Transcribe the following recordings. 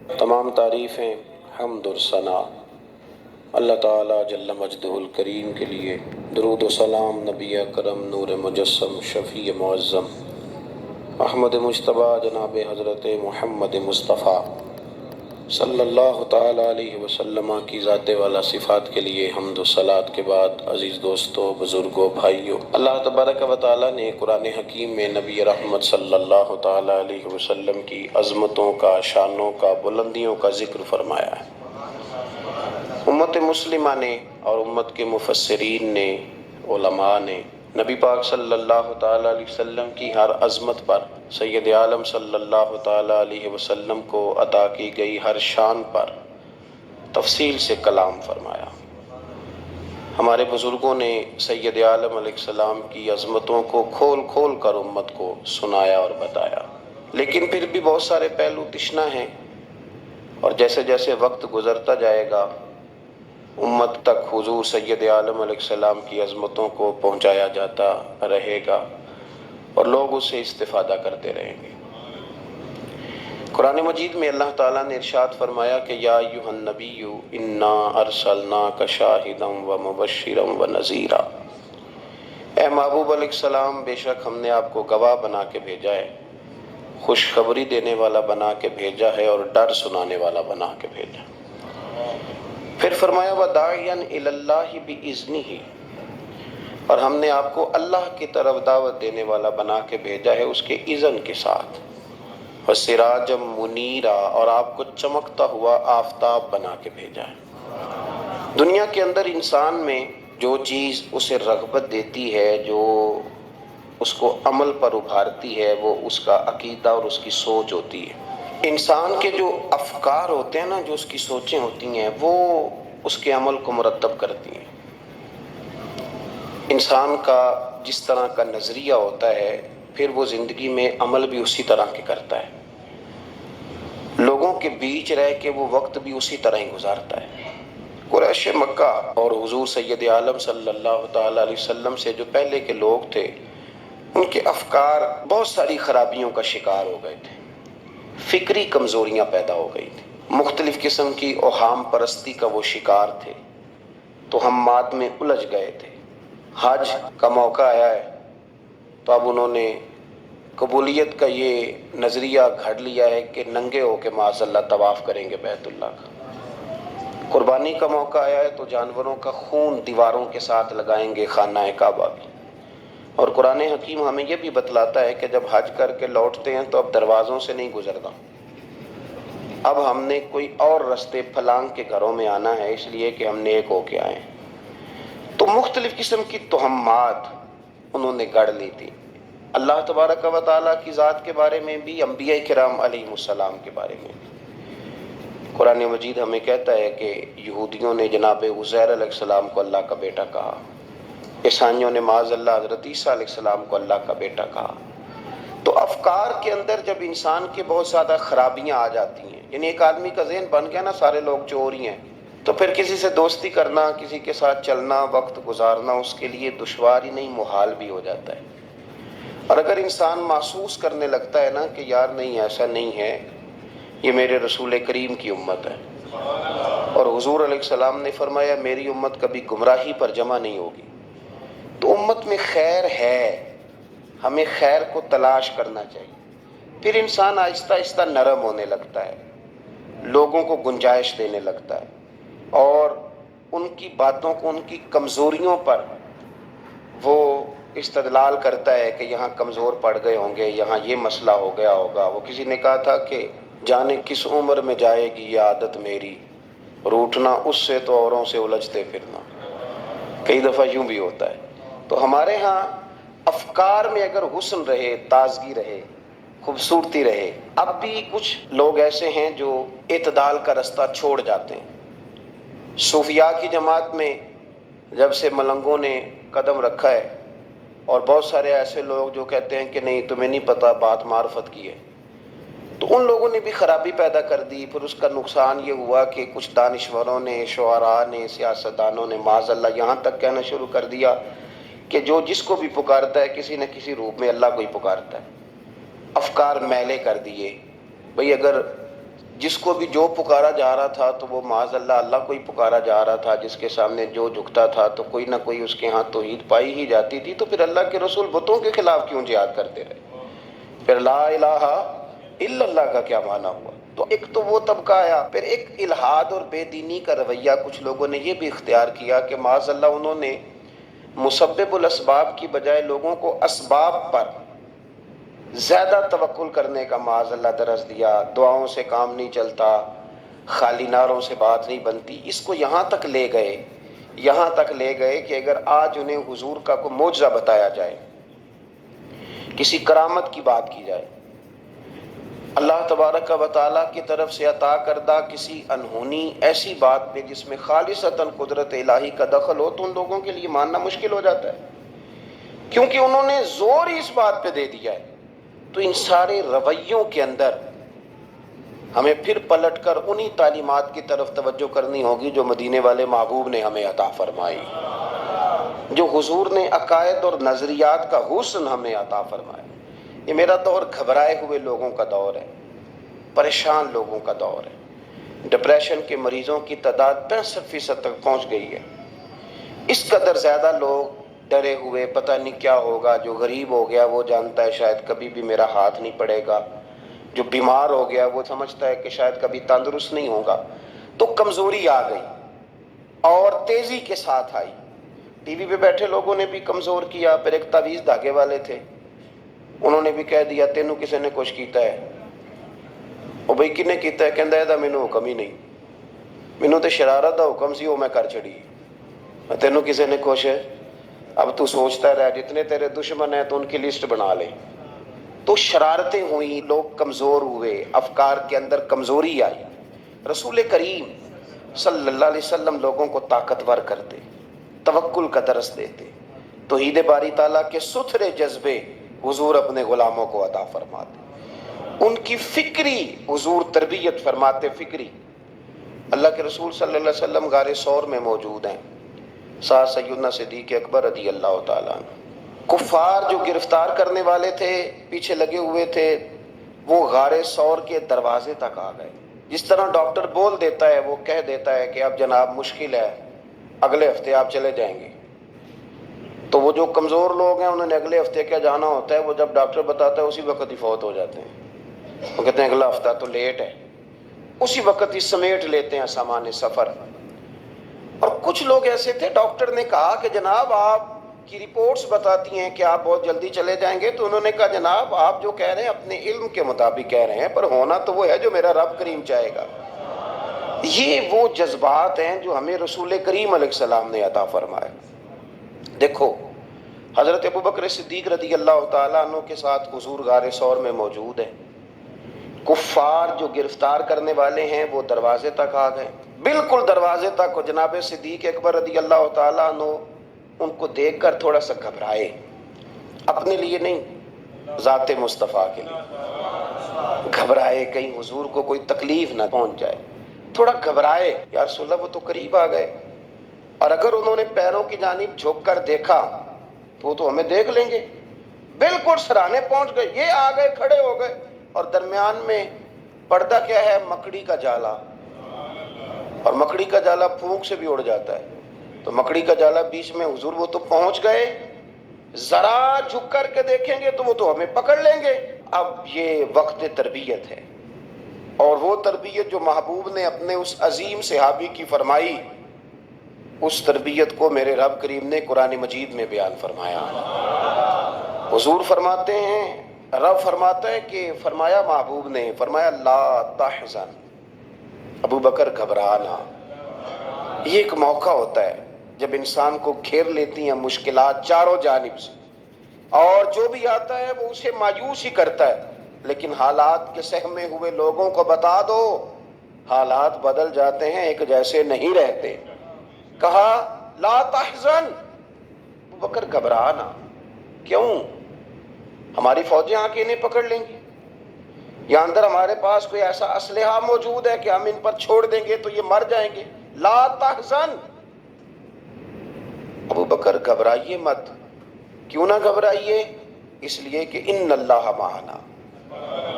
تمام تعریفیں، حمد اور ثنا اللہ تعالیٰ جل مجدہ الکریم کے لیے۔ درود و سلام نبی اکرم نور مجسم شفیع معظم احمد مجتبیٰ جناب حضرت محمد مصطفیٰ صلی اللہ تعالیٰ علیہ وسلم کی ذات والا صفات کے لیے حمد و صلات کے بعد، عزیز دوستو، بزرگوں، بھائیوں، اللہ تبارک و تعالیٰ نے قرآن حکیم میں نبی رحمت صلی اللہ تعالیٰ علیہ وسلم کی عظمتوں کا، شانوں کا، بلندیوں کا ذکر فرمایا ہے۔ امت مسلمہ نے اور امت کے مفسرین نے، علماء نے نبی پاک صلی اللہ تعالیٰ علیہ وسلم کی ہر عظمت پر، سید عالم صلی اللہ تعالیٰ علیہ وسلم کو عطا کی گئی ہر شان پر تفصیل سے کلام فرمایا۔ ہمارے بزرگوں نے سید عالم علیہ السلام کی عظمتوں کو کھول کھول کر امت کو سنایا اور بتایا، لیکن پھر بھی بہت سارے پہلو تشنہ ہیں، اور جیسے جیسے وقت گزرتا جائے گا امت تک حضور سید عالم علیہ السلام کی عظمتوں کو پہنچایا جاتا رہے گا اور لوگ اس سے استفادہ کرتے رہیں گے۔ قرآن مجید میں اللہ تعالیٰ نے ارشاد فرمایا کہ یا ایھا النبی انا ارسلناک شاہدا ومبشرا ونذیرا، اے محبوب علیہ السلام، بے شک ہم نے آپ کو گواہ بنا کے بھیجا ہے، خوشخبری دینے والا بنا کے بھیجا ہے، اور ڈر سنانے والا بنا کے بھیجا۔ پھر فرمایا وَدَاعِيًا إِلَى اللَّهِ بِإِذْنِهِ، اور ہم نے آپ کو اللہ کی طرف دعوت دینے والا بنا کے بھیجا ہے اس کے اذن کے ساتھ، وَسِرَاجًا مُنِيرًا، اور آپ کو چمکتا ہوا آفتاب بنا کے بھیجا ہے۔ دنیا کے اندر انسان میں جو چیز اسے رغبت دیتی ہے، جو اس کو عمل پر ابھارتی ہے، وہ اس کا عقیدہ اور اس کی سوچ ہوتی ہے۔ انسان کے جو افکار ہوتے ہیں نا، جو اس کی سوچیں ہوتی ہیں، وہ اس کے عمل کو مرتب کرتی ہیں۔ انسان کا جس طرح کا نظریہ ہوتا ہے، پھر وہ زندگی میں عمل بھی اسی طرح کے کرتا ہے، لوگوں کے بیچ رہ کے وہ وقت بھی اسی طرح ہی گزارتا ہے۔ قریش مکہ اور حضور سید عالم صلی اللہ تعالیٰ علیہ وسلم سے جو پہلے کے لوگ تھے، ان کے افکار بہت ساری خرابیوں کا شکار ہو گئے تھے، فکری کمزوریاں پیدا ہو گئی تھی، مختلف قسم کی اوہام پرستی کا وہ شکار تھے، توہمات میں الجھ گئے تھے۔ حج کا موقع آیا ہے تو اب انہوں نے قبولیت کا یہ نظریہ گھڑ لیا ہے کہ ننگے ہو کے معاذ اللہ طواف کریں گے بیت اللہ کا۔ قربانی کا موقع آیا ہے تو جانوروں کا خون دیواروں کے ساتھ لگائیں گے خانہ کعبہ کی۔ اور قرآن حکیم ہمیں یہ بھی بتلاتا ہے کہ جب حج کر کے لوٹتے ہیں تو اب دروازوں سے نہیں گزرنا، اب ہم نے کوئی اور رستے پھلانگ کے گھروں میں آنا ہے، اس لیے کہ ہم نیک ہو کے آئے۔ تو مختلف قسم کی توہمات انہوں نے گڑھ لی تھی، اللہ تبارک و تعالیٰ کی ذات کے بارے میں بھی، انبیاء کرام علیہ السلام کے بارے میں بھی۔ قرآن مجید ہمیں کہتا ہے کہ یہودیوں نے جناب عزیر علیہ السلام کو اللہ کا بیٹا کہا، عیسائیوں نے معاذ اللہ حضرت عیسیٰ علیہ السلام کو اللہ کا بیٹا کہا۔ تو افکار کے اندر جب انسان کے بہت زیادہ خرابیاں آ جاتی ہیں، یعنی ایک آدمی کا ذہن بن گیا نا سارے لوگ چور ہی ہیں، تو پھر کسی سے دوستی کرنا، کسی کے ساتھ چلنا، وقت گزارنا اس کے لیے دشوار ہی نہیں، محال بھی ہو جاتا ہے۔ اور اگر انسان محسوس کرنے لگتا ہے نا کہ یار نہیں، ایسا نہیں ہے، یہ میرے رسول کریم کی امت ہے، اور حضور علیہ السلام نے فرمایا میری امت کبھی گمراہی پر جمع نہیں ہوگی، تو امت میں خیر ہے، ہمیں خیر کو تلاش کرنا چاہیے۔ پھر انسان آہستہ آہستہ نرم ہونے لگتا ہے، لوگوں کو گنجائش دینے لگتا ہے، اور ان کی باتوں کو، ان کی کمزوریوں پر وہ استدلال کرتا ہے کہ یہاں کمزور پڑ گئے ہوں گے، یہاں یہ مسئلہ ہو گیا ہوگا۔ وہ کسی نے کہا تھا کہ جانے کس عمر میں جائے گی یہ عادت میری، روٹنا اس سے تو اوروں سے الجھتے پھرنا۔ کئی دفعہ یوں بھی ہوتا ہے۔ تو ہمارے ہاں افکار میں اگر حسن رہے، تازگی رہے، خوبصورتی رہے، اب بھی کچھ لوگ ایسے ہیں جو اعتدال کا رستہ چھوڑ جاتے ہیں۔ صوفیاء کی جماعت میں جب سے ملنگوں نے قدم رکھا ہے، اور بہت سارے ایسے لوگ جو کہتے ہیں کہ نہیں تمہیں نہیں پتہ، بات معرفت کی ہے، تو ان لوگوں نے بھی خرابی پیدا کر دی۔ پھر اس کا نقصان یہ ہوا کہ کچھ دانشوروں نے، شعراء نے، سیاستدانوں نے معاذ اللہ یہاں تک کہنا شروع کر دیا کہ جو جس کو بھی پکارتا ہے کسی نہ کسی روپ میں اللہ کو ہی پکارتا ہے۔ افکار میلے کر دیے۔ بھئی اگر جس کو بھی جو پکارا جا رہا تھا تو وہ معاذ اللہ اللہ کو ہی پکارا جا رہا تھا، جس کے سامنے جو جھکتا تھا تو کوئی نہ کوئی اس کے ہاں توحید پائی ہی جاتی تھی، تو پھر اللہ کے رسول بتوں کے خلاف کیوں جہاد کرتے رہے؟ پھر لا الہ الا اللہ کا کیا معنی ہوا؟ تو ایک تو وہ طبقہ آیا، پھر ایک الحاد اور بے دینی کا رویہ کچھ لوگوں نے یہ بھی اختیار کیا کہ معاذ اللہ انہوں نے مسبب الاسباب کی بجائے لوگوں کو اسباب پر زیادہ توکل کرنے کا معاذ اللہ درس دیا۔ دعاؤں سے کام نہیں چلتا، خالی نعروں سے بات نہیں بنتی۔ اس کو یہاں تک لے گئے کہ اگر آج انہیں حضور کا کوئی معجزہ بتایا جائے، کسی کرامت کی بات کی جائے، اللہ تبارک و تعالیٰ کی طرف سے عطا کردہ کسی انہونی ایسی بات پہ جس میں خالصتاً قدرت الہی کا دخل ہو، تو ان لوگوں کے لیے ماننا مشکل ہو جاتا ہے، کیونکہ انہوں نے زور ہی اس بات پہ دے دیا ہے۔ تو ان سارے رویوں کے اندر ہمیں پھر پلٹ کر انہی تعلیمات کی طرف توجہ کرنی ہوگی جو مدینے والے محبوب نے ہمیں عطا فرمائی، جو حضور نے عقائد اور نظریات کا حسن ہمیں عطا فرمایا۔ یہ میرا دور گھبرائے ہوئے لوگوں کا دور ہے، پریشان لوگوں کا دور ہے۔ ڈپریشن کے مریضوں کی تعداد 65% تک پہنچ گئی ہے۔ اس قدر زیادہ لوگ ڈرے ہوئے، پتہ نہیں کیا ہوگا۔ جو غریب ہو گیا وہ جانتا ہے شاید کبھی بھی میرا ہاتھ نہیں پڑے گا، جو بیمار ہو گیا وہ سمجھتا ہے کہ شاید کبھی تندرست نہیں ہوگا۔ تو کمزوری آ گئی اور تیزی کے ساتھ آئی۔ ٹی وی پہ بیٹھے لوگوں نے بھی کمزور کیا۔ پھر ایک تعویذ دھاگے والے تھے، انہوں نے بھی کہہ دیا تینوں کسی نے کچھ کیتا ہے۔ او بھئی کنے کیتا ہے؟ کہندا ہے مینوں حکم ہی نہیں، مینوں تے شرارت دا حکم سی وہ میں کر چھڑی، تینوں کسی نے کچھ ہے۔ اب تو سوچتا رہ، جتنے تیرے دشمن ہیں تو ان کی لسٹ بنا لے۔ تو شرارتیں ہوئیں، لوگ کمزور ہوئے، افکار کے اندر کمزوری آئی۔ رسول کریم صلی اللہ علیہ وسلم لوگوں کو طاقتور کرتے، توکل کا درس دیتے، توحید باری تعالیٰ کے ستھرے جذبے حضور اپنے غلاموں کو عطا فرماتے، ان کی فکری حضور تربیت فرماتے، فکری۔ اللہ کے رسول صلی اللہ علیہ وسلم غار ثور میں موجود ہیں، ساتھ سیدنا صدیق اکبر رضی اللہ تعالیٰ عنہ۔ کفار جو گرفتار کرنے والے تھے، پیچھے لگے ہوئے تھے، وہ غار ثور کے دروازے تک آ گئے۔ جس طرح ڈاکٹر بول دیتا ہے، وہ کہہ دیتا ہے کہ اب جناب مشکل ہے، اگلے ہفتے آپ چلے جائیں گے، تو وہ جو کمزور لوگ ہیں انہوں نے اگلے ہفتے کیا جانا ہوتا ہے، وہ جب ڈاکٹر بتاتا ہے اسی وقت ہی فوت ہو جاتے ہیں۔ وہ کہتے ہیں اگلا ہفتہ تو لیٹ ہے، اسی وقت ہی سمیٹ لیتے ہیں سامان سفر۔ اور کچھ لوگ ایسے تھے، ڈاکٹر نے کہا کہ جناب آپ کی رپورٹس بتاتی ہیں کہ آپ بہت جلدی چلے جائیں گے، تو انہوں نے کہا جناب آپ جو کہہ رہے ہیں اپنے علم کے مطابق کہہ رہے ہیں، پر ہونا تو وہ ہے جو میرا رب کریم چاہے گا۔ یہ وہ جذبات ہیں جو ہمیں رسول کریم علیہ السلام نے عطا فرمائے۔ دیکھو حضرت ابوبکر صدیق رضی اللہ تعالیٰ عنہ کے ساتھ حضور غار ثور میں موجود ہیں۔ کفار جو گرفتار کرنے والے ہیں وہ دروازے تک آ گئے، بالکل دروازے تک۔ جناب صدیق اکبر رضی اللہ تعالیٰ عنہ ان کو دیکھ کر تھوڑا سا گھبرائے، اپنے لیے نہیں، ذات مصطفیٰ کے لیے گھبرائے، کہیں حضور کو کوئی تکلیف نہ پہنچ جائے، تھوڑا گھبرائے۔ یا رسول اللہ وہ تو قریب آ گئے، اور اگر انہوں نے پیروں کی جانب جھک کر دیکھا تو وہ تو ہمیں دیکھ لیں گے۔ بالکل سرانے پہنچ گئے، یہ آ گئے، کھڑے ہو گئے، اور درمیان میں پردہ کیا ہے؟ مکڑی کا جالا، اور مکڑی کا جالا پھونک سے بھی اڑ جاتا ہے، تو مکڑی کا جالا بیچ میں۔ حضور وہ تو پہنچ گئے، ذرا جھک کر کے دیکھیں گے تو وہ تو ہمیں پکڑ لیں گے۔ اب یہ وقت تربیت ہے، اور وہ تربیت جو محبوب نے اپنے اس عظیم صحابی کی فرمائی، اس تربیت کو میرے رب کریم نے قرآن مجید میں بیان فرمایا۔ حضور فرماتے ہیں، رب فرماتا ہے کہ فرمایا محبوب نے، فرمایا لا تحزن، ابو بکر گھبرانا۔ یہ ایک موقع ہوتا ہے جب انسان کو گھیر لیتی ہیں مشکلات چاروں جانب سے، اور جو بھی آتا ہے وہ اسے مایوس ہی کرتا ہے، لیکن حالات کے سہمے ہوئے لوگوں کو بتا دو حالات بدل جاتے ہیں، ایک جیسے نہیں رہتے۔ کہا لا تحزن، ابو بکر گھبرانا، کیوں؟ ہماری فوجیں آ کے انہیں پکڑ لیں گی، یا اندر ہمارے پاس کوئی ایسا اسلحہ موجود ہے کہ ہم ان پر چھوڑ دیں گے تو یہ مر جائیں گے۔ لا تحزن، ابو بکر گھبرائیے مت۔ کیوں نہ گھبرائیے؟ اس لیے کہ ان اللہ معنا،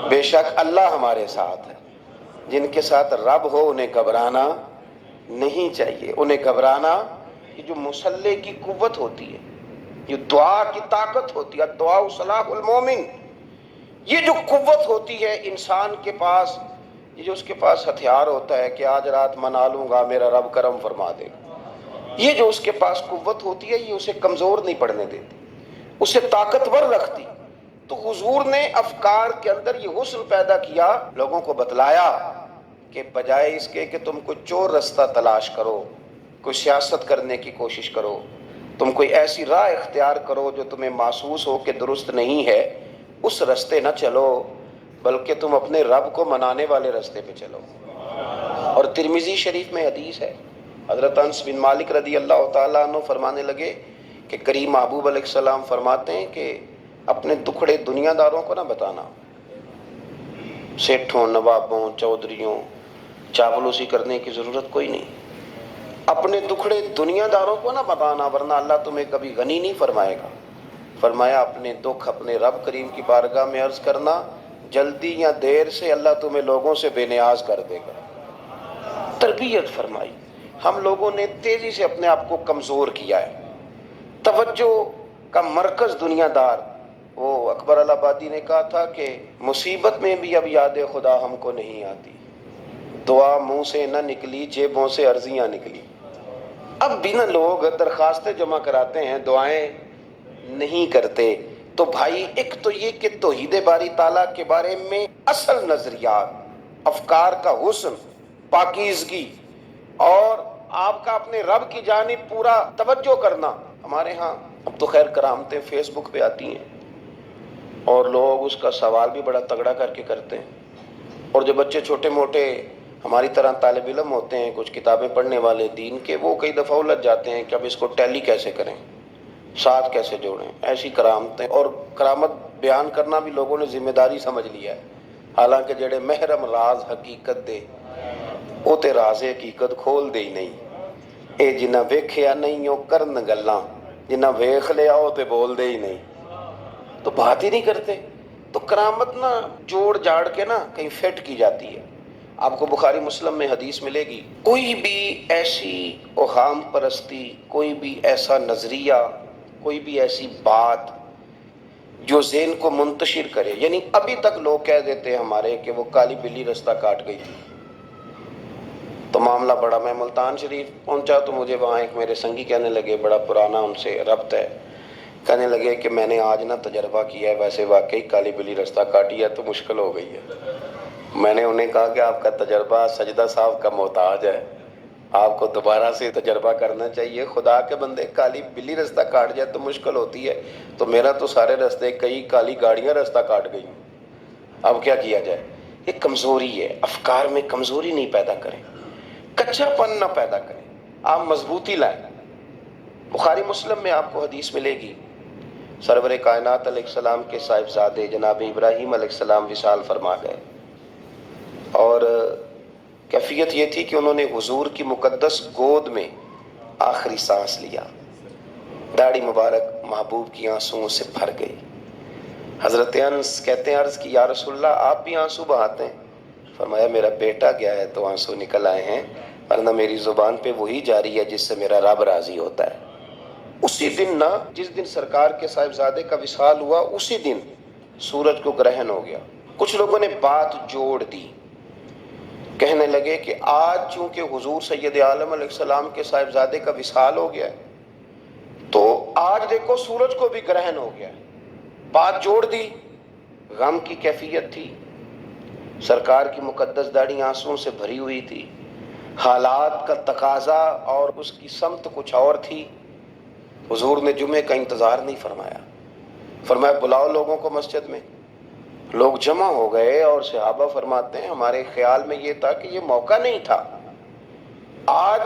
بے شک اللہ ہمارے ساتھ ہے۔ جن کے ساتھ رب ہو انہیں گھبرانا نہیں چاہیے. انہیں گھبرانا، یہ جو مسلح کی قوت ہوتی ہے، یہ دعا کی طاقت ہوتی ہے، دعا صلاح المومن، یہ جو قوت ہوتی ہے انسان کے پاس، یہ جو اس کے پاس ہتھیار ہوتا ہے کہ آج رات منا لوں گا میرا رب کرم فرما دے گا، یہ جو اس کے پاس قوت ہوتی ہے یہ اسے کمزور نہیں پڑنے دیتی، اسے طاقتور رکھتی. تو حضور نے افکار کے اندر یہ حسن پیدا کیا، لوگوں کو بتلایا کہ بجائے اس کے کہ تم کوئی چور رستہ تلاش کرو، کوئی سیاست کرنے کی کوشش کرو، تم کوئی ایسی راہ اختیار کرو جو تمہیں محسوس ہو کہ درست نہیں ہے، اس رستے نہ چلو، بلکہ تم اپنے رب کو منانے والے رستے پہ چلو. اور ترمذی شریف میں حدیث ہے، حضرت انس بن مالک رضی اللہ تعالیٰ عنہ فرمانے لگے کہ کریم محبوب علیہ السلام فرماتے ہیں کہ اپنے دکھڑے دنیا داروں کو نہ بتانا، سیٹھوں، نوابوں، چودھریوں، چاپلوسی کرنے کی ضرورت کوئی نہیں. اپنے دکھڑے دنیا داروں کو نہ بتانا ورنہ اللہ تمہیں کبھی غنی نہیں فرمائے گا. فرمایا اپنے دکھ اپنے رب کریم کی بارگاہ میں عرض کرنا، جلدی یا دیر سے اللہ تمہیں لوگوں سے بے نیاز کر دے گا. تربیت فرمائی. ہم لوگوں نے تیزی سے اپنے آپ کو کمزور کیا ہے، توجہ کا مرکز دنیا دار. وہ اکبر الہآبادی نے کہا تھا کہ مصیبت میں بھی اب یاد خدا ہم کو نہیں آتی، دعا منہ سے نہ نکلی جیبوں سے عرضیاں نکلی. اب بھی نہ لوگ درخواستیں جمع کراتے ہیں، دعائیں نہیں کرتے. تو بھائی ایک تو یہ کہ توحید باری تعالیٰ کے بارے میں اصل نظریات، افکار کا حسن، پاکیزگی، اور آپ کا اپنے رب کی جانب پورا توجہ کرنا. ہمارے ہاں اب تو خیر کرامتیں فیس بک پہ آتی ہیں اور لوگ اس کا سوال بھی بڑا تگڑا کر کے کرتے ہیں. اور جو بچے چھوٹے موٹے ہماری طرح طالب علم ہوتے ہیں، کچھ کتابیں پڑھنے والے دین کے، وہ کئی دفعہ الجھ جاتے ہیں کہ اب اس کو ٹیلی کیسے کریں، ساتھ کیسے جوڑیں. ایسی کرامتیں اور کرامت بیان کرنا بھی لوگوں نے ذمہ داری سمجھ لیا ہے، حالانکہ جڑے محرم راز حقیقت دے وہ تے راز حقیقت کھول دے ہی نہیں. اے جنہ ویکھیا نہیں او کرن گلاں، جنہ ویکھ لیا او تے بول دے ہی نہیں، تو بات ہی نہیں کرتے. تو کرامت نا جوڑ جاڑ کے نا کہیں فٹ کی جاتی ہے. آپ کو بخاری مسلم میں حدیث ملے گی، کوئی بھی ایسی اوہام پرستی، کوئی بھی ایسا نظریہ، کوئی بھی ایسی بات جو ذہن کو منتشر کرے، یعنی ابھی تک لوگ کہہ دیتے ہیں ہمارے کہ وہ کالی بلی رستہ کاٹ گئی تھی. تو معاملہ بڑا، میں ملتان شریف پہنچا تو مجھے وہاں ایک میرے سنگی کہنے لگے، بڑا پرانا ان سے ربط ہے، کہنے لگے کہ میں نے آج نہ تجربہ کیا ہے، ویسے واقعی کالی بلی رستہ کاٹی ہے تو مشکل ہو گئی ہے. میں نے انہیں کہا کہ آپ کا تجربہ سجدہ صاحب کا محتاج ہے، آپ کو دوبارہ سے تجربہ کرنا چاہیے. خدا کے بندے کالی بلی رستہ کاٹ جائے تو مشکل ہوتی ہے، تو میرا تو سارے رستے کئی کالی گاڑیاں رستہ کاٹ گئی، اب کیا کیا جائے. یہ کمزوری ہے، افکار میں کمزوری نہیں پیدا کریں، کچا پن نہ پیدا کریں، آپ مضبوطی لائیں. بخاری مسلم میں آپ کو حدیث ملے گی، سرور کائنات علیہ السلام کے صاحبزادے جناب ابراہیم علیہ السلام وصال فرما گئے، اور کیفیت یہ تھی کہ انہوں نے حضور کی مقدس گود میں آخری سانس لیا، داڑھی مبارک محبوب کی آنسوؤں سے بھر گئی. حضرت انس کہتے ہیں عرض کی یا رسول اللہ آپ بھی آنسو بہاتے ہیں؟ فرمایا میرا بیٹا گیا ہے تو آنسو نکل آئے ہیں، ورنہ میری زبان پہ وہی جاری ہے جس سے میرا رب راضی ہوتا ہے. اسی دن نہ، جس دن سرکار کے صاحبزادے کا وصال ہوا اسی دن سورج کو گرہن ہو گیا. کچھ لوگوں نے بات جوڑ دی، کہنے لگے کہ آج چونکہ حضور سید عالم علیہ السلام کے صاحبزادے کا وصال ہو گیا تو آج دیکھو سورج کو بھی گرہن ہو گیا. بات جوڑ دی، غم کی کیفیت تھی، سرکار کی مقدس داڑھی آنسوؤں سے بھری ہوئی تھی، حالات کا تقاضا اور اس کی سمت کچھ اور تھی. حضور نے جمعے کا انتظار نہیں فرمایا، فرمایا بلاؤ لوگوں کو مسجد میں. لوگ جمع ہو گئے اور صحابہ فرماتے ہیں ہمارے خیال میں یہ تھا کہ یہ موقع نہیں تھا، آج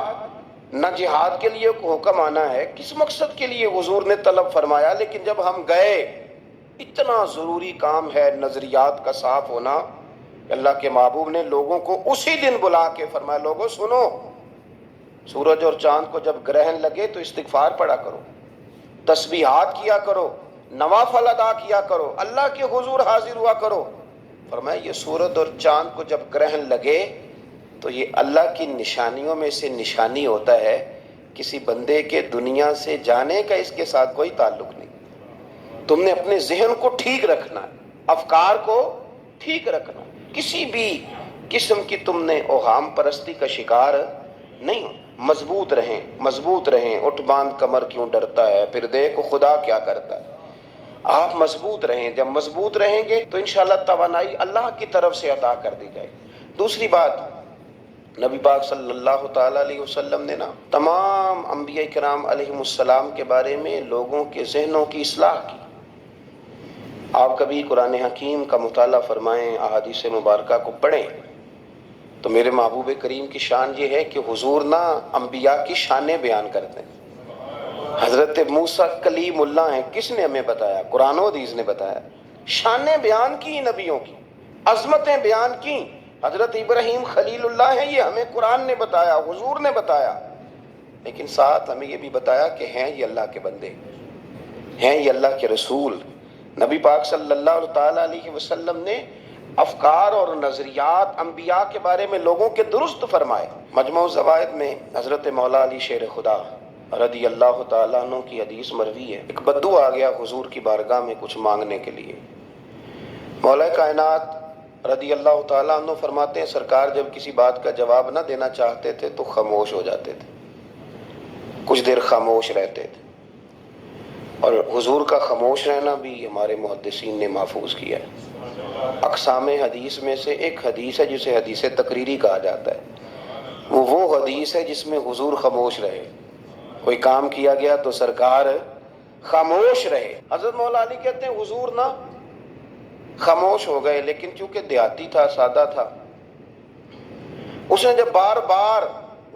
نہ جہاد کے لیے حکم آنا ہے، کس مقصد کے لیے حضور نے طلب فرمایا، لیکن جب ہم گئے اتنا ضروری کام ہے نظریات کا صاف ہونا. اللہ کے محبوب نے لوگوں کو اسی دن بلا کے فرمایا لوگوں سنو، سورج اور چاند کو جب گرہن لگے تو استغفار پڑھا کرو، تسبیحات کیا کرو، نوافل ادا کیا کرو، اللہ کے حضور حاضر ہوا کرو. فرمایا یہ سورج اور چاند کو جب گرہن لگے تو یہ اللہ کی نشانیوں میں سے نشانی ہوتا ہے، کسی بندے کے دنیا سے جانے کا اس کے ساتھ کوئی تعلق نہیں۔ تم نے اپنے ذہن کو ٹھیک رکھنا ہے، افکار کو ٹھیک رکھنا ہے، کسی بھی قسم کی تم نے اوہام پرستی کا شکار نہیں ہو۔ مضبوط رہیں، مضبوط رہیں، اٹھ باندھ کمر کیوں ڈرتا ہے، پھر دیکھو خدا کیا کرتا ہے۔ آپ مضبوط رہیں، جب مضبوط رہیں گے تو انشاءاللہ توانائی اللہ کی طرف سے عطا کر دی جائے۔ دوسری بات، نبی پاک صلی اللہ تعالیٰ علیہ وسلم نے تمام انبیاء کرام علیہم السلام کے بارے میں لوگوں کے ذہنوں کی اصلاح کی۔ آپ کبھی قرآن حکیم کا مطالعہ فرمائیں، احادیث مبارکہ کو پڑھیں تو میرے محبوب کریم کی شان یہ ہے کہ حضور انبیاء کی شانیں بیان کرتے ہیں۔ حضرت موسیٰ کلیم اللہ ہیں، کس نے ہمیں بتایا؟ قرآن و حدیث نے بتایا۔ شانیں بیان کی نبیوں کی، عظمتیں بیان کی۔ حضرت ابراہیم خلیل اللہ ہیں، یہ ہمیں قرآن نے بتایا، حضور نے بتایا، لیکن ساتھ ہمیں یہ بھی بتایا کہ ہیں یہ اللہ کے بندے، ہیں یہ اللہ کے رسول۔ نبی پاک صلی اللہ تعالیٰ علیہ وسلم نے افکار اور نظریات انبیاء کے بارے میں لوگوں کے درست فرمائے۔ مجموع الزوائد میں حضرت مولا علی شیر خدا رضی اللہ تعالیٰ عنہ کی حدیث مروی ہے، ایک بدو آ گیا حضور کی بارگاہ میں کچھ مانگنے کے لیے۔ مولا کائنات رضی اللہ تعالیٰ عنہ فرماتے ہیں سرکار جب کسی بات کا جواب نہ دینا چاہتے تھے تو خاموش ہو جاتے تھے، کچھ دیر خاموش رہتے تھے، اور حضور کا خاموش رہنا بھی ہمارے محدثین نے محفوظ کیا ہے۔ اقسام حدیث میں سے ایک حدیث ہے جسے حدیث تقریری کہا جاتا ہے، وہ حدیث ہے جس میں حضور خاموش رہے، کوئی کام کیا گیا تو سرکار خاموش رہے۔ حضرت مولا علی کہتے ہیں حضور خاموش ہو گئے، لیکن چونکہ دیہاتی تھا، سادہ تھا، اس نے جب بار بار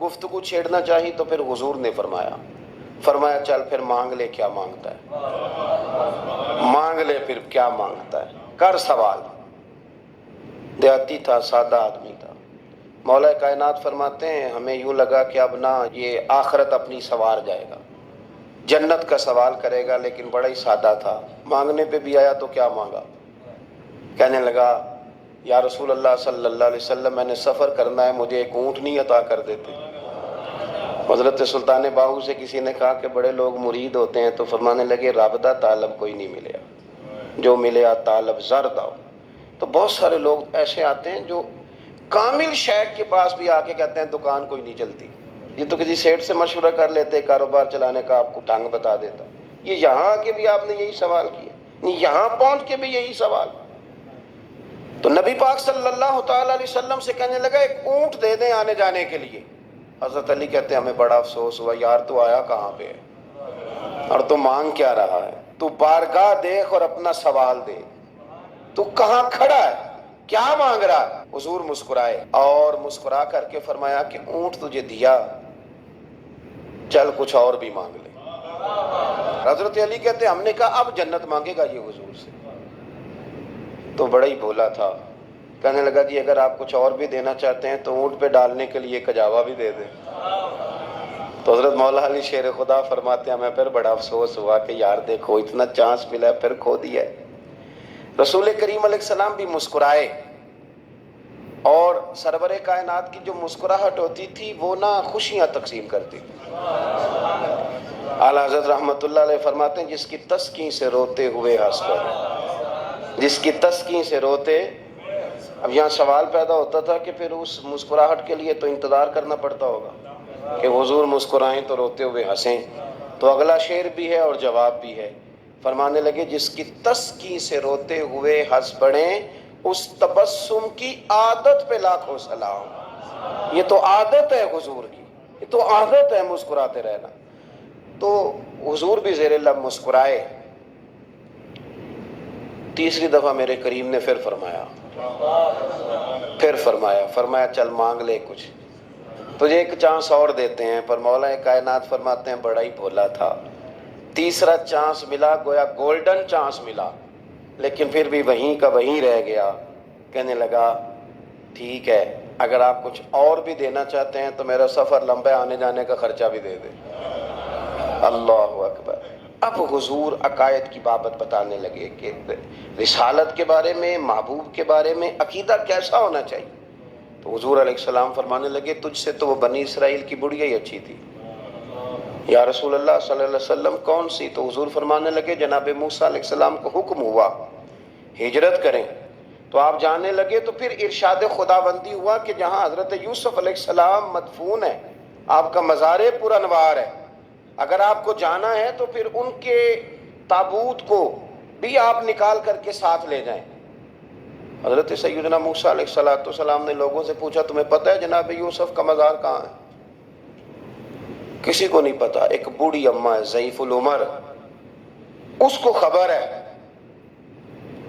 گفتگو چھیڑنا چاہی تو پھر حضور نے فرمایا چل پھر مانگ لے کیا مانگتا ہے، مانگ لے پھر کیا مانگتا ہے، کر سوال۔ دیہاتی تھا، سادہ آدمی تھا۔ مولا کائنات فرماتے ہیں ہمیں یوں لگا کہ اب یہ آخرت اپنی سوار جائے گا، جنت کا سوال کرے گا، لیکن بڑا ہی سادہ تھا۔ مانگنے پہ بھی آیا تو کیا مانگا؟ کہنے لگا یا رسول اللہ صلی اللہ علیہ وسلم میں نے سفر کرنا ہے، مجھے ایک اونٹنی عطا کر دیتے۔ حضرت سلطان باہو سے کسی نے کہا کہ بڑے لوگ مرید ہوتے ہیں، تو فرمانے لگے رابطہ طالب کوئی نہیں ملیا، جو ملیا طالب زرد آؤ۔ تو بہت سارے لوگ ایسے آتے ہیں جو کامل شیخ کے پاس بھی آ کے کہتے ہیں دکان کوئی نہیں چلتی، یہ تو کسی سیٹ سے مشورہ کر لیتے، کاروبار چلانے کا آپ کو ٹانگ بتا دیتا۔ یہ یہاں آ کے بھی آپ نے یہی سوال کیا، یہاں پہنچ کے بھی یہی سوال۔ تو نبی پاک صلی اللہ تعالیٰ علیہ وسلم سے کہنے لگا ایک اونٹ دے دیں آنے جانے کے لیے۔ حضرت علی کہتے ہیں ہمیں بڑا افسوس ہوا، یار تو آیا کہاں پہ ہے اور تو مانگ کیا رہا ہے؟ تو بارگاہ دیکھ اور اپنا سوال دے، تو کہاں کھڑا ہے، کیا مانگ رہا ہے؟ حضور مسکرائے اور مسکرا کر کے فرمایا کہ اونٹ تجھے دیا، چل کچھ اور بھی مانگ لے۔ حضرت علی کہتے ہیں ہم نے کہا اب جنت مانگے گا یہ حضور سے؟ تو بڑا ہی بھولا تھا، کہنے لگا جی اگر آپ کچھ اور بھی دینا چاہتے ہیں تو اونٹ پہ ڈالنے کے لیے کجاوا بھی دے دیں۔ تو حضرت مولا علی شیر خدا فرماتے ہیں ہمیں پھر بڑا افسوس ہوا کہ یار دیکھو اتنا چانس ملا پھر کھو دیا ہے۔ رسول کریم علیہ السلام بھی مسکرائے، اور سرور کائنات کی جو مسکراہٹ ہوتی تھی وہ خوشیاں تقسیم کرتی تھی۔ اعلیٰ حضرت رحمت اللہ علیہ فرماتے ہیں جس کی تسکین سے روتے ہوئے ہنس پڑے، جس کی تسکین سے روتے۔ اب یہاں سوال پیدا ہوتا تھا کہ پھر اس مسکراہٹ کے لیے تو انتظار کرنا پڑتا ہوگا کہ حضور مسکرائیں تو روتے ہوئے ہنسیں، تو اگلا شعر بھی ہے اور جواب بھی ہے۔ فرمانے لگے جس کی تسکین سے روتے ہوئے ہنس پڑیں، اس تبسم کی عادت پہ لاکھوں سلام۔ یہ تو عادت ہے حضور کی، یہ تو عادت ہے مسکراتے رہنا۔ تو حضور بھی زیر لب مسکرائے۔ تیسری دفعہ میرے کریم نے پھر فرمایا چل مانگ لے کچھ، تجھے ایک چانس اور دیتے ہیں۔ پر مولا کائنات فرماتے ہیں بڑا ہی بھولا تھا، تیسرا چانس ملا، گویا گولڈن چانس ملا، لیکن پھر بھی وہیں کا وہیں رہ گیا۔ کہنے لگا ٹھیک ہے اگر آپ کچھ اور بھی دینا چاہتے ہیں تو میرا سفر لمبا آنے جانے کا خرچہ بھی دے دیں۔ اللہ اکبر۔ اب حضور عقائد کی بابت بتانے لگے کہ رسالت کے بارے میں، محبوب کے بارے میں عقیدہ کیسا ہونا چاہیے. تو حضور علیہ السلام فرمانے لگے تجھ سے تو وہ بنی اسرائیل کی بڑھیا ہی اچھی تھی. یا رسول اللہ صلی اللہ علیہ وسلم کون سی؟ تو حضور فرمانے لگے جناب موسیٰ علیہ السلام کو حکم ہوا ہجرت کریں تو آپ جانے لگے، تو پھر ارشاد خداوندی ہوا کہ جہاں حضرت یوسف علیہ السلام مدفون ہے، آپ کا مزار پر انوار ہے، اگر آپ کو جانا ہے تو پھر ان کے تابوت کو بھی آپ نکال کر کے ساتھ لے جائیں. حضرت سیدنا موسیٰ علیہ السلام نے لوگوں سے پوچھا تمہیں پتہ ہے جناب یوسف کا مزار کہاں ہے؟ کسی کو نہیں پتا. ایک بوڑھی اماں ہے ضعیف العمر، اس کو خبر ہے.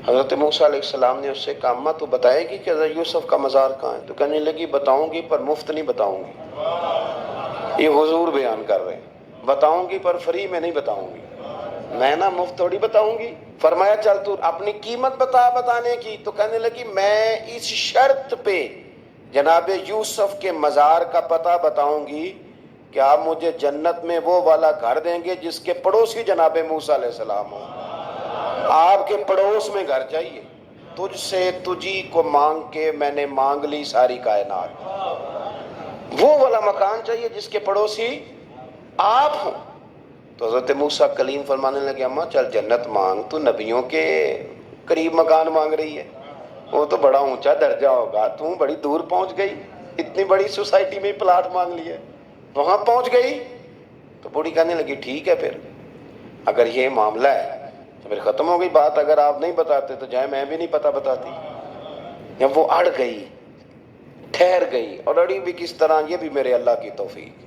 حضرت موسیٰ علیہ السلام نے اس سے کہا اماں تو بتائے گی کہ حضرت یوسف کا مزار کہاں ہے؟ تو کہنے لگی بتاؤں گی پر مفت نہیں بتاؤں گی. یہ حضور بیان کر رہے ہیں، بتاؤں گی پر فری میں نہیں بتاؤں گی، میں نا مفت تھوڑی بتاؤں گی. فرمایا چل تو اپنی قیمت بتا بتانے کی. تو کہنے لگی میں اس شرط پہ جناب یوسف کے مزار کا پتہ بتاؤں گی کہ آپ مجھے جنت میں وہ والا گھر دیں گے جس کے پڑوسی جناب موسیٰ علیہ السلام ہوں. آپ کے پڑوس میں گھر چاہیے. تجھ سے تجھی کو مانگ کے میں نے مانگ لی ساری کائنات، وہ والا مکان چاہیے جس کے پڑوسی آپ ہوں. تو حضرت موسیٰ کلیم فرمانے لگے اماں چل جنت مانگ، تو نبیوں کے قریب مکان مانگ رہی ہے، وہ تو بڑا اونچا درجہ ہوگا، تو بڑی دور پہنچ گئی، اتنی بڑی سوسائٹی میں پلاٹ مانگ لیا، وہاں پہنچ گئی. تو بوڑھی کہنے لگی ٹھیک ہے پھر اگر یہ معاملہ ہے تو پھر ختم ہو گئی بات، اگر آپ نہیں بتاتے تو جائے میں بھی نہیں پتہ بتاتی. جب وہ اڑ گئی، ٹھہر گئی، اور اڑی بھی کس طرح، یہ بھی میرے اللہ کی توفیق.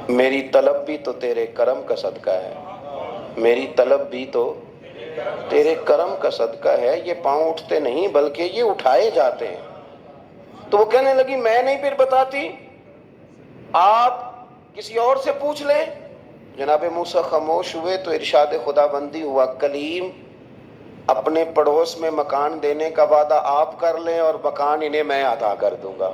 میری طلب بھی تو تیرے کرم کا صدقہ ہے، میری طلب بھی تو تیرے کرم کا صدقہ ہے. یہ پاؤں اٹھتے نہیں بلکہ یہ اٹھائے جاتے ہیں. تو وہ کہنے لگی میں نہیں پھر بتاتی، آپ کسی اور سے پوچھ لیں. جناب موسیٰ خاموش ہوئے تو ارشاد خداوندی ہوا کلیم اپنے پڑوس میں مکان دینے کا وعدہ آپ کر لیں اور مکان انہیں میں عطا کر دوں گا.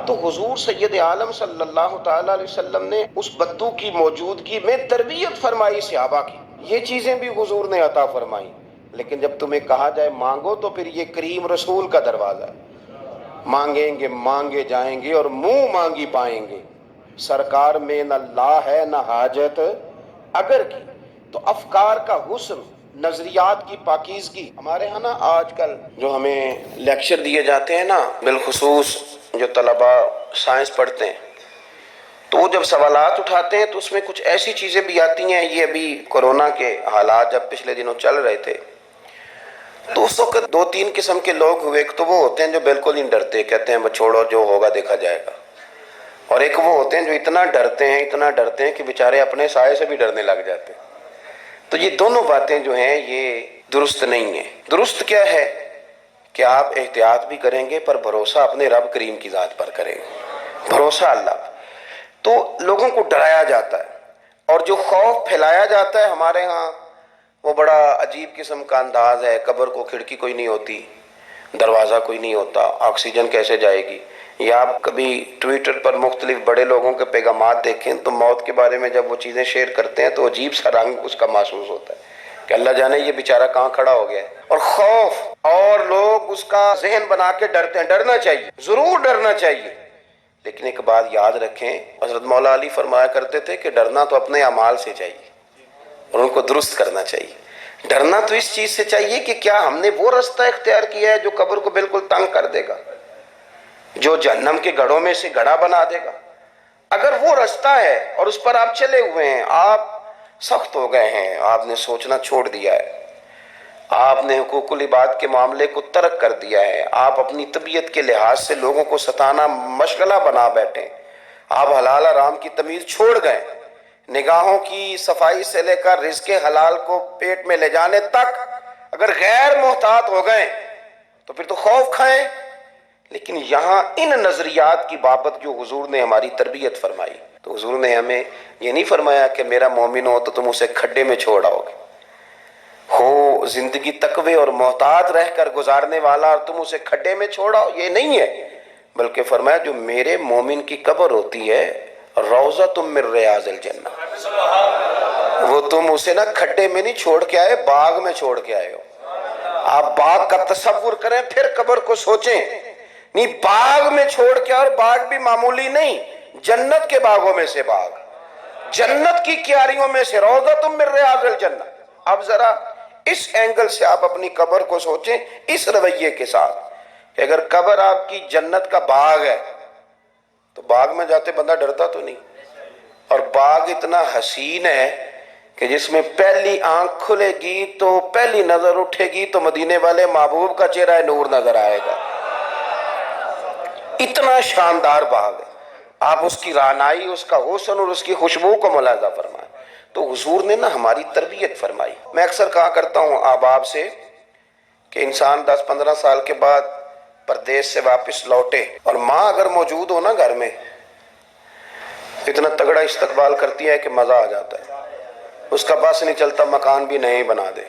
تو حضور سید عالم صلی اللہ تعالیٰ علیہ وسلم نے اس بدو کی موجودگی میں تربیت فرمائی صحابہ کی. یہ چیزیں بھی حضور نے عطا فرمائی. لیکن جب تمہیں کہا جائے مانگو تو پھر یہ کریم رسول کا دروازہ ہے. مانگیں گے مانگے جائیں گے اور منہ مانگی پائیں گے. سرکار میں نہ لا ہے نہ حاجت اگر کی. تو افکار کا حسن، نظریات کی پاکیزگی. ہمارے ہاں نا آج کل جو ہمیں لیکچر دیے جاتے ہیں نا، بالخصوص جو طلباء سائنس پڑھتے ہیں، تو وہ جب سوالات اٹھاتے ہیں تو اس میں کچھ ایسی چیزیں بھی آتی ہیں. یہ ابھی کورونا کے حالات جب پچھلے دنوں چل رہے تھے تو اس وقت دو تین قسم کے لوگ ہوئے. ایک تو وہ ہوتے ہیں جو بالکل نہیں ڈرتے، کہتے ہیں بس چھوڑو جو ہوگا دیکھا جائے گا. اور ایک وہ ہوتے ہیں جو اتنا ڈرتے ہیں کہ بیچارے اپنے سائے سے بھی ڈرنے لگ جاتے ہیں. تو یہ دونوں باتیں جو ہیں یہ درست نہیں ہیں. درست کیا ہے کہ آپ احتیاط بھی کریں گے پر بھروسہ اپنے رب کریم کی ذات پر کریں گے، بھروسہ اللہ پر. تو لوگوں کو ڈرایا جاتا ہے اور جو خوف پھیلایا جاتا ہے ہمارے ہاں وہ بڑا عجیب قسم کا انداز ہے. قبر کو کھڑکی کوئی نہیں ہوتی، دروازہ کوئی نہیں ہوتا، آکسیجن کیسے جائے گی. یا آپ کبھی ٹویٹر پر مختلف بڑے لوگوں کے پیغامات دیکھیں تو موت کے بارے میں جب وہ چیزیں شیئر کرتے ہیں تو عجیب سا رنگ اس کا محسوس ہوتا ہے کہ اللہ جانے یہ بیچارہ کہاں کھڑا ہو گیا ہے. اور خوف، اور لوگ اس کا ذہن بنا کے ڈرتے ہیں. ڈرنا چاہیے، ضرور ڈرنا چاہیے، لیکن ایک بات یاد رکھیں، حضرت مولا علی فرمایا کرتے تھے کہ ڈرنا تو اپنے اعمال سے چاہیے اور ان کو درست کرنا چاہیے. ڈرنا تو اس چیز سے چاہیے کہ کیا ہم نے وہ رستہ اختیار کیا ہے جو قبر کو بالکل تنگ کر دے گا، جو جہنم کے گڑھوں میں سے گڑھا بنا دے گا. اگر وہ رستہ ہے اور اس پر آپ چلے ہوئے ہیں، آپ سخت ہو گئے ہیں، آپ نے سوچنا چھوڑ دیا ہے، آپ نے حقوق العباد کے معاملے کو ترک کر دیا ہے، آپ اپنی طبیعت کے لحاظ سے لوگوں کو ستانا مشغلہ بنا بیٹھے، آپ حلال حرام کی تمیز چھوڑ گئے، نگاہوں کی صفائی سے لے کر رزق حلال کو پیٹ میں لے جانے تک اگر غیر محتاط ہو گئے تو پھر تو خوف کھائیں. لیکن یہاں ان نظریات کی بابت جو حضور نے ہماری تربیت فرمائی، تو حضور نے ہمیں یہ نہیں فرمایا کہ میرا مومن ہو تو تم اسے کھڈے میں چھوڑ آؤ گے، ہو زندگی تقوی اور محتاط رہ کر گزارنے والا اور تم اسے کھڈے میں چھوڑ آؤ. یہ نہیں ہے، بلکہ فرمایا جو میرے مومن کی قبر ہوتی ہے روضۃ من ریاض الجنہ، وہ تم اسے نا کھڈے میں نہیں چھوڑ کے آئے، باغ میں چھوڑ کے آئے ہو۔ آپ باغ کا تصور کریں پھر قبر کو سوچیں، نہیں باغ میں چھوڑ کے، اور باغ بھی معمولی نہیں، جنت کے باغوں میں سے باغ، جنت کی کیاریوں میں سے روضۃ من ریاض الجنہ۔ اب ذرا اس اینگل سے آپ اپنی قبر کو سوچیں، اس رویے کے ساتھ کہ اگر قبر آپ کی جنت کا باغ ہے تو باغ میں جاتے بندہ ڈرتا تو نہیں، اور باغ اتنا حسین ہے کہ جس میں پہلی آنکھ کھلے گی تو پہلی نظر اٹھے گی تو مدینے والے محبوب کا چہرہ نور نظر آئے گا، اتنا شاندار باغ ہے۔ آپ اس کی رعنائی، اس کا حسن اور اس کی خوشبو کو ملاحظہ فرمائیں۔ تو حضور نے نا ہماری تربیت فرمائی۔ میں اکثر کہا کرتا ہوں احباب سے کہ انسان 10-15 سال کے بعد پردیس سے واپس لوٹے اور ماں اگر موجود ہو نا گھر میں، اتنا تگڑا استقبال کرتی ہے کہ مزہ آ جاتا ہے، اس کا بس نہیں چلتا، مکان بھی نہیں بنا دے،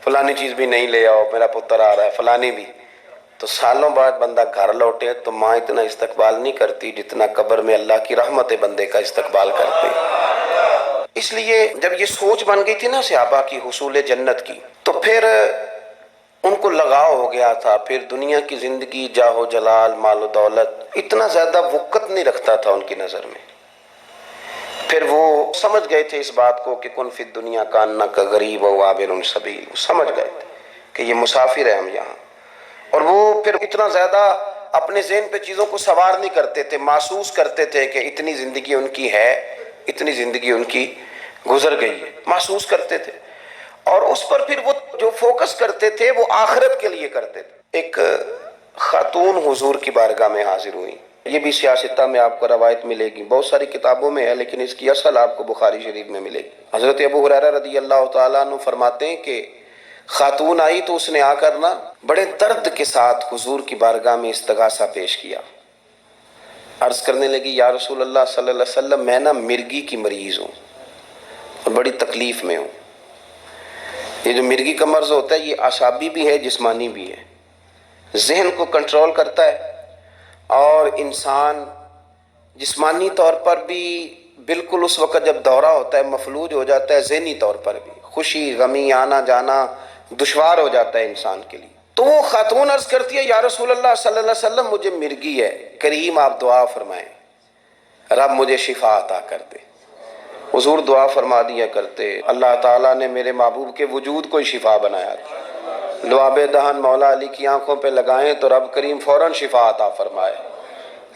فلانی چیز بھی نہیں لے آؤ، میرا پتر آ رہا ہے، فلانی بھی۔ تو سالوں بعد بندہ گھر لوٹے تو ماں اتنا استقبال نہیں کرتی جتنا قبر میں اللہ کی رحمت بندے کا استقبال کرتے۔ اس لیے جب یہ سوچ بن گئی تھی نا صحابہ کی حصول جنت کی، تو پھر ان کو لگاؤ ہو گیا تھا، پھر دنیا کی زندگی، جاہ و جلال، مال و دولت اتنا زیادہ وقت نہیں رکھتا تھا ان کی نظر میں۔ پھر وہ سمجھ گئے تھے اس بات کو کہ کن فی الدنیا کانک غریب و عابر سبیل، سمجھ گئے تھے کہ یہ مسافر ہے ہم یہاں، اور وہ پھر اتنا زیادہ اپنے ذہن پہ چیزوں کو سوار نہیں کرتے تھے، محسوس کرتے تھے کہ اتنی زندگی ان کی ہے، اتنی زندگی ان کی گزر گئی ہے، محسوس کرتے تھے، اور اس پر پھر وہ جو فوکس کرتے تھے وہ آخرت کے لیے کرتے تھے۔ ایک خاتون حضور کی بارگاہ میں حاضر ہوئی، یہ بھی سیاستہ میں آپ کو روایت ملے گی، بہت ساری کتابوں میں ہے لیکن اس کی اصل آپ کو بخاری شریف میں ملے گی۔ حضرت ابو ہریرہ رضی اللہ تعالیٰ عنہ فرماتے ہیں کہ خاتون آئی تو اس نے آ کر نا بڑے درد کے ساتھ حضور کی بارگاہ میں استغاثہ پیش کیا، عرض کرنے لگی یا رسول اللہ صلی اللہ علیہ وسلم، میں نا مرگی کی مریض ہوں اور بڑی تکلیف میں ہوں۔ یہ جو مرگی کا مرض ہوتا ہے یہ اعصابی بھی ہے، جسمانی بھی ہے، ذہن کو کنٹرول کرتا ہے، اور انسان جسمانی طور پر بھی بالکل اس وقت جب دورہ ہوتا ہے مفلوج ہو جاتا ہے، ذہنی طور پر بھی خوشی غمی آنا جانا دشوار ہو جاتا ہے انسان کے لیے۔ تو وہ خاتون عرض کرتی ہے یا رسول اللہ صلی اللہ علیہ وسلم، مجھے مرگی ہے، کریم آپ دعا فرمائیں رب مجھے شفا عطا کر دے۔ حضور دعا فرما دیا کرتے، اللہ تعالیٰ نے میرے محبوب کے وجود کو ہی شفا بنایا تھا، لعاب دہن مولا علی کی آنکھوں پہ لگائیں تو رب کریم فوراً شفا عطا فرمائے۔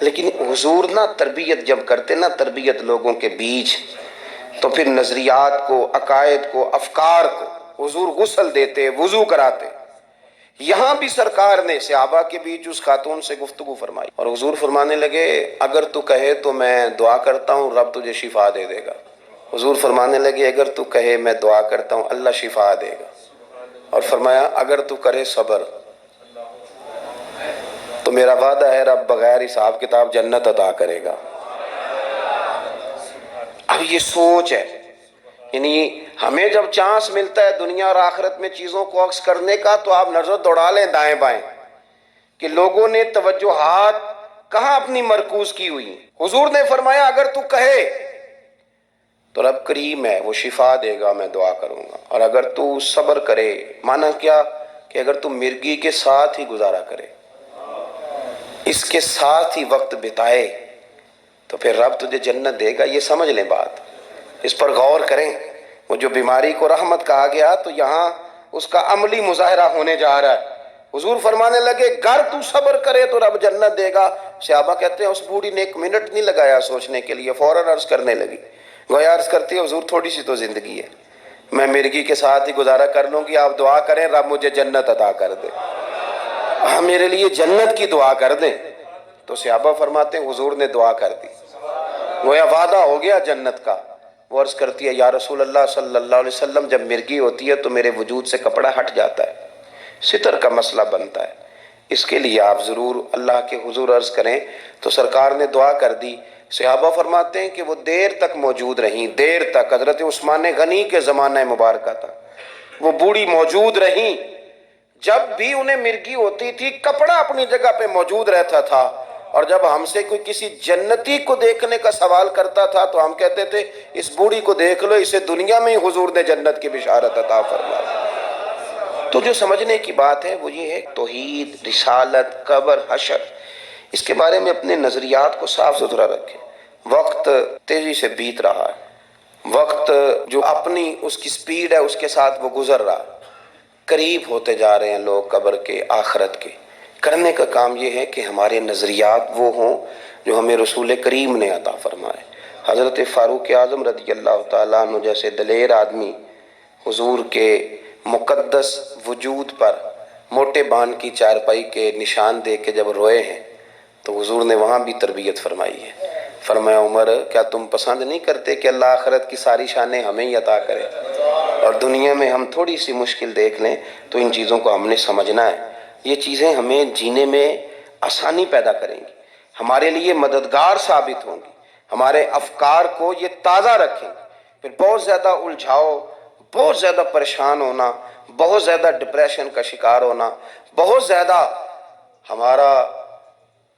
لیکن حضور نا تربیت جب کرتے نا، تربیت لوگوں کے بیچ، تو پھر نظریات کو، عقائد کو، افکار کو حضور غسل دیتے، وضو کراتے۔ یہاں بھی سرکار نے صحابہ کے بیچ اس خاتون سے گفتگو فرمائی اور حضور فرمانے لگے اگر تو کہے تو میں دعا کرتا ہوں رب تجھے شفا دے دے گا۔ حضور فرمانے لگے اگر تو کہے میں دعا کرتا ہوں اللہ شفا دے گا، اور فرمایا اگر تو کرے صبر تو میرا وعدہ ہے رب بغیر حساب کتاب جنت عطا کرے گا۔ اب یہ سوچ ہے، یعنی ہمیں جب چانس ملتا ہے دنیا اور آخرت میں چیزوں کو عکس کرنے کا تو آپ نظر دوڑا لیں دائیں بائیں کہ لوگوں نے توجہات کہاں اپنی مرکوز کی ہوئی۔ حضور نے فرمایا اگر تو کہے تو رب کریم ہے وہ شفا دے گا، میں دعا کروں گا، اور اگر تو صبر کرے، مانا کیا کہ اگر تو مرگی کے ساتھ ہی گزارا کرے، اس کے ساتھ ہی وقت بتائے تو پھر رب تجھے جنت دے گا۔ یہ سمجھ لیں بات، اس پر غور کریں۔ وہ جو بیماری کو رحمت کہا گیا تو یہاں اس کا عملی مظاہرہ ہونے جا رہا ہے۔ حضور فرمانے لگے گر تو صبر کرے تو رب جنت دے گا۔ صحابہ کہتے ہیں اس بوڑھی نے 1 منٹ نہیں لگایا سوچنے کے لیے، فوراً عرض کرنے لگی، گویا عرض کرتی ہے حضور تھوڑی سی تو زندگی ہے، میں مرگی کے ساتھ ہی گزارا کر لوں گی، آپ دعا کریں رب مجھے جنت عطا کر دے، ہاں میرے لیے جنت کی دعا کر دیں۔ تو صحابہ فرماتے ہیں حضور نے دعا کر دی، گویا وعدہ ہو گیا جنت کا۔ وہ عرض کرتی ہے یا رسول اللہ صلی اللہ علیہ وسلم جب مرگی ہوتی ہے تو میرے وجود سے کپڑا ہٹ جاتا ہے، ستر کا مسئلہ بنتا ہے، اس کے لیے آپ ضرور اللہ کے حضور عرض کریں۔ تو سرکار نے دعا کر دی۔ صحابہ فرماتے ہیں کہ وہ دیر تک موجود رہیں، دیر تک، حضرت عثمان غنی کے زمانہ مبارکہ تھا وہ بوڑھی موجود رہیں۔ جب بھی انہیں مرگی ہوتی تھی کپڑا اپنی جگہ پہ موجود رہتا تھا، اور جب ہم سے کوئی کسی جنتی کو دیکھنے کا سوال کرتا تھا تو ہم کہتے تھے اس بوڑھی کو دیکھ لو، اسے دنیا میں ہی حضور نے جنت کی بشارت عطا فرمائی۔ تو جو سمجھنے کی بات ہے وہ یہ ہے، توحید، رسالت، قبر، حشر، اس کے بارے میں اپنے نظریات کو صاف ستھرا رکھیں۔ وقت تیزی سے بیت رہا ہے، وقت جو اپنی اس کی سپیڈ ہے اس کے ساتھ وہ گزر رہا ہے، قریب ہوتے جا رہے ہیں لوگ قبر کے، آخرت کے۔ کرنے کا کام یہ ہے کہ ہمارے نظریات وہ ہوں جو ہمیں رسول کریم نے عطا فرمائے۔ حضرت فاروق اعظم رضی اللہ تعالیٰ عنہ جیسے دلیر آدمی حضور کے مقدس وجود پر موٹے بان کی چارپائی کے نشان دے کے جب روئے ہیں تو حضور نے وہاں بھی تربیت فرمائی ہے۔ فرمایا عمر کیا تم پسند نہیں کرتے کہ اللہ آخرت کی ساری شانیں ہمیں ہی عطا کرے، اور دنیا میں ہم تھوڑی سی مشکل دیکھ لیں تو ان چیزوں کو ہم نے سمجھنا ہے۔ یہ چیزیں ہمیں جینے میں آسانی پیدا کریں گی، ہمارے لیے مددگار ثابت ہوں گی، ہمارے افکار کو یہ تازہ رکھیں گے۔ پھر بہت زیادہ الجھاؤ، بہت زیادہ پریشان ہونا، بہت زیادہ ڈپریشن کا شکار ہونا، بہت زیادہ ہمارا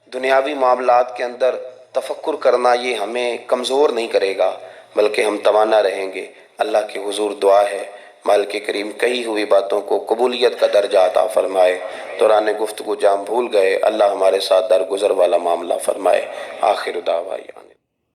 دنیاوی معاملات کے اندر تفکر کرنا، یہ ہمیں کمزور نہیں کرے گا بلکہ ہم توانا رہیں گے۔ اللہ کے حضور دعا ہے مالک کریم کہی ہوئی باتوں کو قبولیت کا درجہ عطا فرمائے۔ دوران گفتگو جام بھول گئے، اللہ ہمارے ساتھ درگزر والا معاملہ فرمائے۔ آخر دعوانا